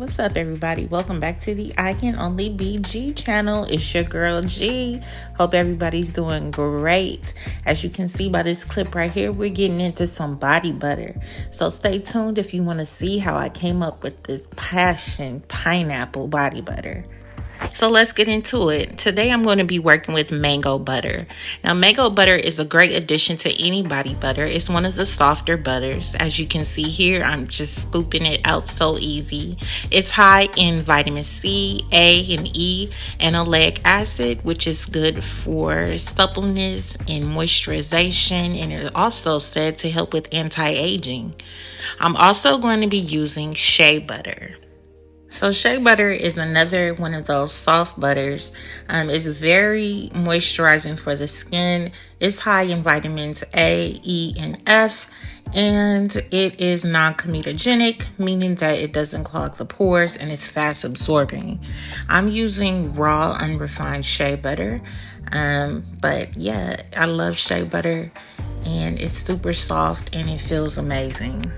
What's up, everybody? Welcome back to the I Can Only Be G channel. It's your girl G. Hope everybody's doing great. As you can see by this clip right here, we're getting into some body butter. So stay tuned if you want to see how I came up with this passion pineapple body butter. So let's get into it. Today I'm going to be working with mango butter. Now, mango butter is a great addition to any body butter. It's one of the softer butters. As you can see here, I'm just scooping it out so easy. It's high in vitamin C, A, and E, and oleic acid, which is good for suppleness and moisturization, and it's also said to help with anti-aging. I'm also going to be using shea butter. So shea butter is another one of those soft butters. It's very moisturizing for the skin. It's high in vitamins A, E, and F, and it is non-comedogenic, meaning that it doesn't clog the pores and it's fast absorbing. I'm using raw unrefined shea butter, but yeah, I love shea butter, and it's super soft and it feels amazing.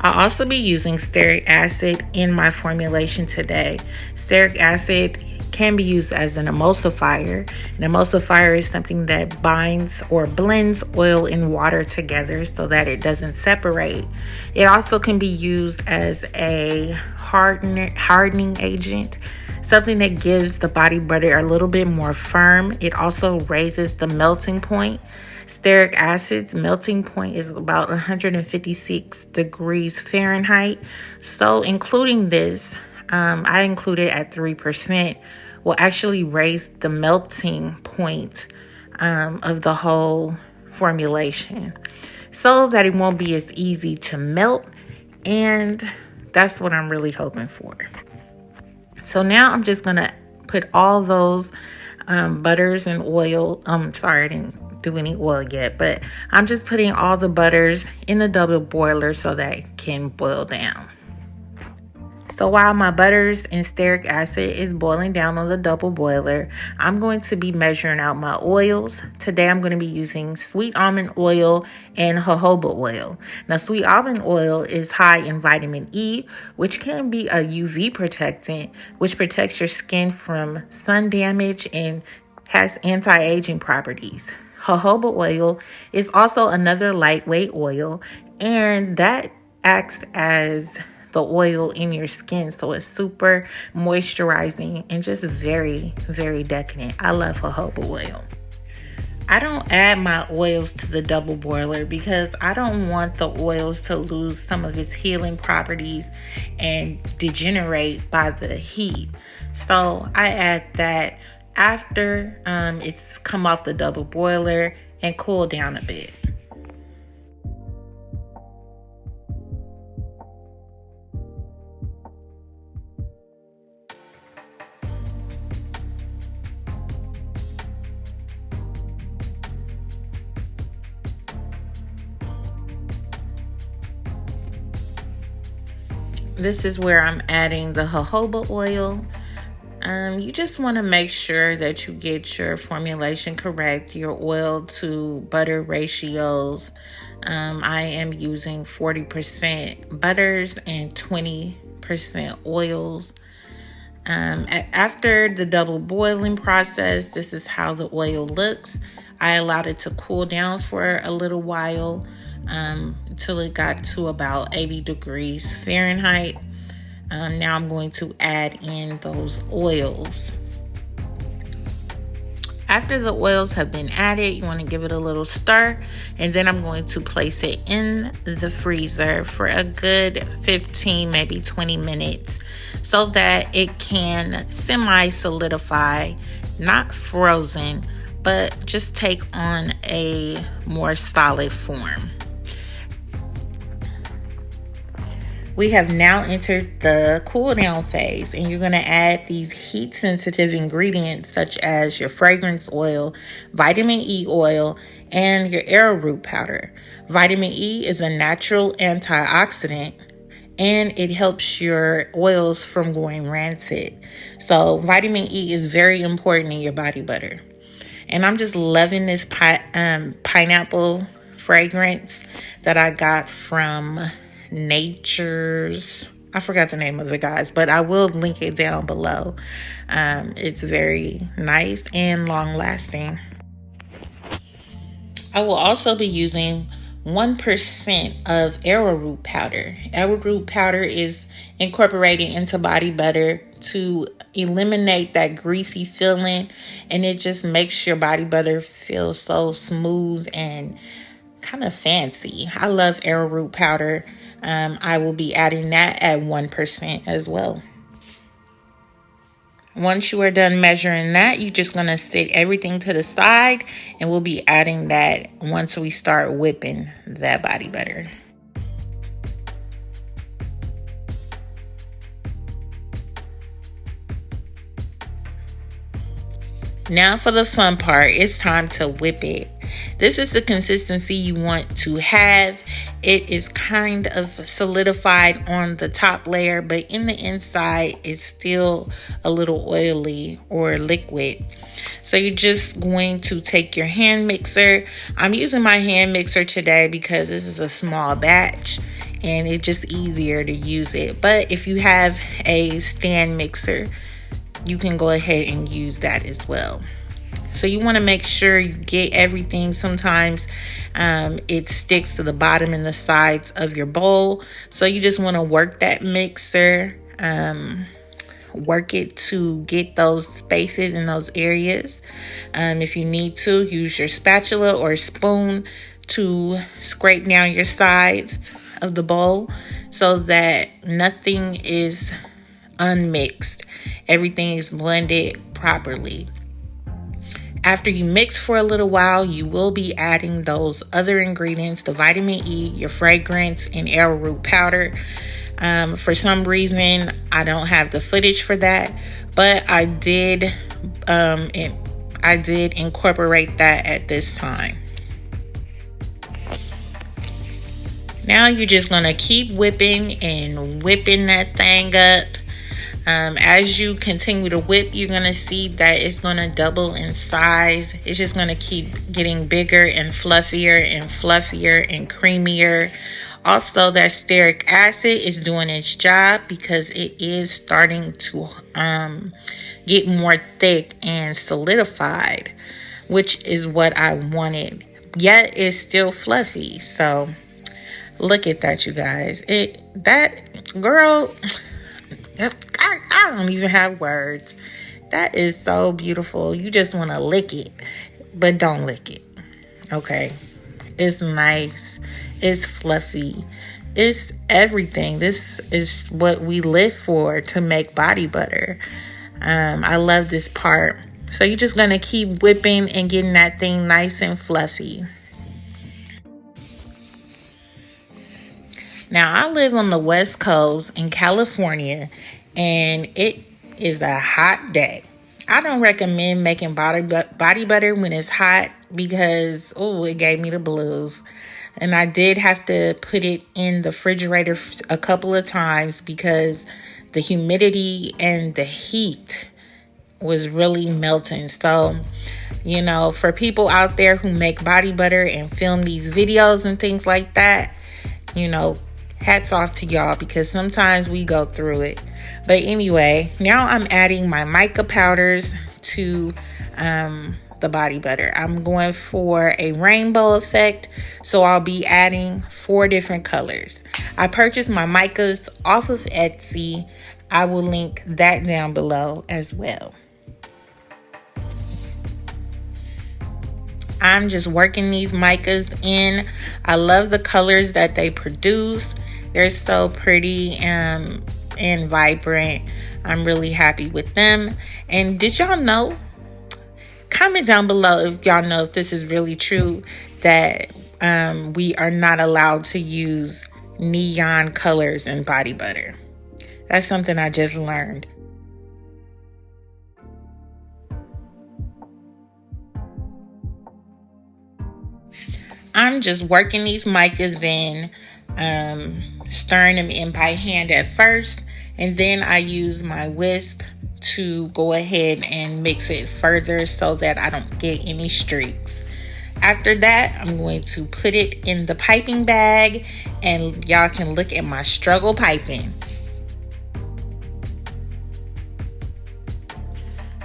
I'll also be using stearic acid in my formulation today. Stearic acid can be used as an emulsifier. An emulsifier is something that binds or blends oil and water together so that it doesn't separate. It also can be used as a hardening agent, something that gives the body butter a little bit more firm. It also raises the melting point. Stearic acid's melting point is about 156 degrees Fahrenheit. So including this, I included at 3%, will actually raise the melting point of the whole formulation so that it won't be as easy to melt. And that's what I'm really hoping for. So now I'm just going to put all those butters and oil. Sorry, I didn't do any oil yet, but I'm just putting all the butters in the double boiler so that it can boil down. So while my butters and stearic acid is boiling down on the double boiler, I'm going to be measuring out my oils. Today I'm going to be using sweet almond oil and jojoba oil. Now, sweet almond oil is high in vitamin E, which can be a UV protectant, which protects your skin from sun damage and has anti-aging properties. Jojoba oil is also another lightweight oil, and that acts as the oil in your skin, so it's super moisturizing and just very, very decadent. I love jojoba oil. I don't add my oils to the double boiler because I don't want the oils to lose some of its healing properties and degenerate by the heat. So I add that after it's come off the double boiler and cool down a bit. This is where I'm adding the jojoba oil. You just want to make sure that you get your formulation correct, your oil to butter ratios. I am using 40% butters and 20% oils. After the double boiling process, this is how the oil looks. I allowed it to cool down for a little while until it got to about 80 degrees Fahrenheit. Now I'm going to add in those oils. After the oils have been added, you want to give it a little stir, and then I'm going to place it in the freezer for a good 15, maybe 20 minutes so that it can semi-solidify, not frozen, but just take on a more solid form. We have now entered the cool down phase, and you're going to add these heat sensitive ingredients such as your fragrance oil, vitamin E oil, and your Arrowroot Powder. Vitamin E is a natural antioxidant, and it helps your oils from going rancid. So vitamin E is very important in your body butter. And I'm just loving this pineapple fragrance that I got from Nature's I forgot the name of it, guys, but I will link it down below. It's very nice and long lasting. I will also be using 1% of Arrowroot Powder. Arrowroot Powder is incorporated into body butter to eliminate that greasy feeling, and it just makes your body butter feel so smooth and kind of fancy. I love Arrowroot Powder. I will be adding that at 1% as well. Once you are done measuring that, you're just going to set everything to the side, and we'll be adding that once we start whipping that body butter. Now for the fun part, it's time to whip it. This is the consistency you want to have. It is kind of solidified on the top layer, but in the inside, it's still a little oily or liquid. So you're just going to take your hand mixer. I'm using my hand mixer today because this is a small batch and it's just easier to use it. But if you have a stand mixer, you can go ahead and use that as well. So you want to make sure you get everything. Sometimes it sticks to the bottom and the sides of your bowl. So you just want to work that mixer, work it to get those spaces in those areas. If you need to, use your spatula or spoon to scrape down your sides of the bowl so that nothing is unmixed. Everything is blended properly. After you mix for a little while, you will be adding those other ingredients, the vitamin E, your fragrance, and arrowroot powder. For some reason, I don't have the footage for that, but I did incorporate that at this time. Now you're just going to keep whipping and whipping that thing up. As you continue to whip, you're going to see that it's going to double in size. It's just going to keep getting bigger and fluffier and creamier. Also, that stearic acid is doing its job because it is starting to get more thick and solidified, which is what I wanted. Yet it's still fluffy. So look at that, you guys. I don't even have words. That is so beautiful. You just want to lick it, but don't lick it. Okay. It's nice. It's fluffy. It's everything. This is what we live for, to make body butter. I love this part. So you're just going to keep whipping and getting that thing nice and fluffy. Now, I live on the West Coast in California, and it is a hot day. I don't recommend making body butter when it's hot because, it gave me the blues. And I did have to put it in the refrigerator a couple of times because the humidity and the heat was really melting. So, for people out there who make body butter and film these videos and things like that, hats off to y'all because sometimes we go through it. But anyway, now I'm adding my mica powders to the body butter. I'm going for a rainbow effect, so I'll be adding 4 different colors. I purchased my micas off of Etsy. I will link that down below as well. I'm just working these micas in. I love the colors that they produce. They're so pretty and vibrant. I'm really happy with them. And did y'all know? Comment down below if y'all know if this is really true that we are not allowed to use neon colors in body butter. That's something I just learned. I'm just working these micas in, stirring them in by hand at first, and then I use my whisk to go ahead and mix it further so that I don't get any streaks. After that, I'm going to put it in the piping bag, and y'all can look at my struggle piping.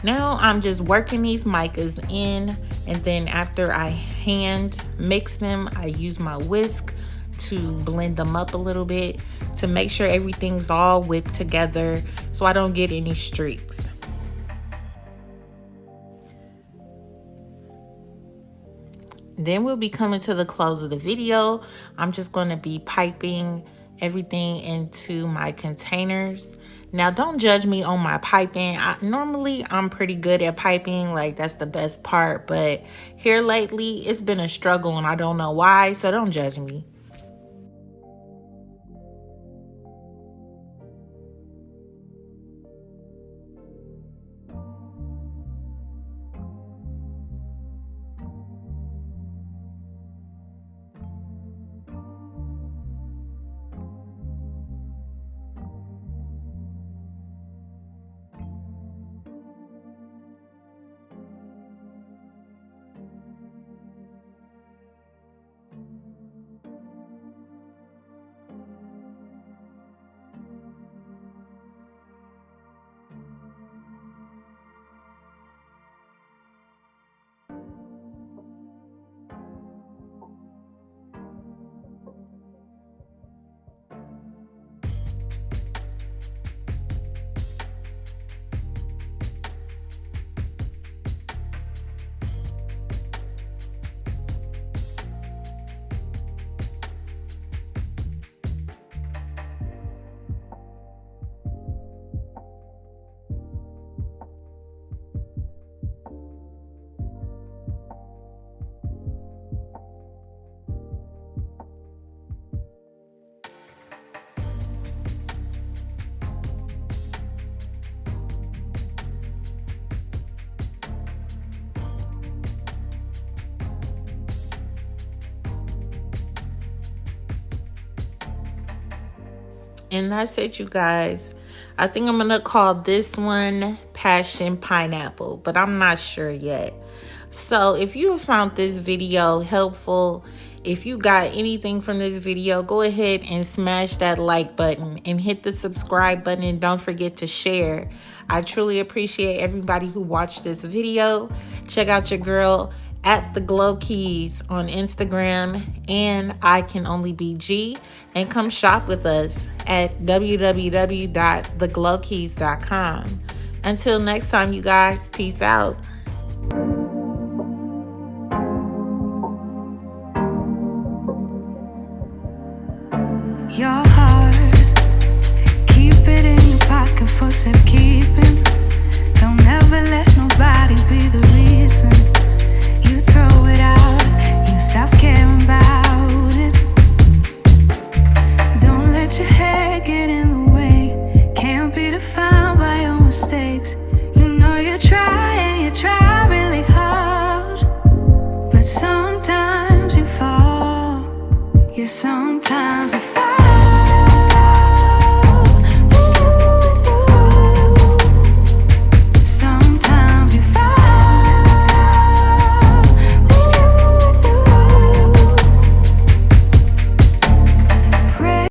Now I'm just working these micas in, and then after I hand mix them, I use my whisk to blend them up a little bit to make sure everything's all whipped together so I don't get any streaks. Then we'll be coming to the close of the video. I'm just going to be piping everything into my containers. Now, don't judge me on my piping. Normally, I'm pretty good at piping. Like, that's the best part. But here lately, it's been a struggle and I don't know why. So don't judge me. And that's it, you guys. I think I'm gonna call this one Passion Pineapple, but I'm not sure yet. So if you found this video helpful, if you got anything from this video, go ahead and smash that like button and hit the subscribe button, and don't forget to share. I truly appreciate everybody who watched this video. Check out your girl at The Glow Keys on Instagram and I Can Only Be G, and come shop with us at www.theglowkeys.com. Until next time, you guys, peace out.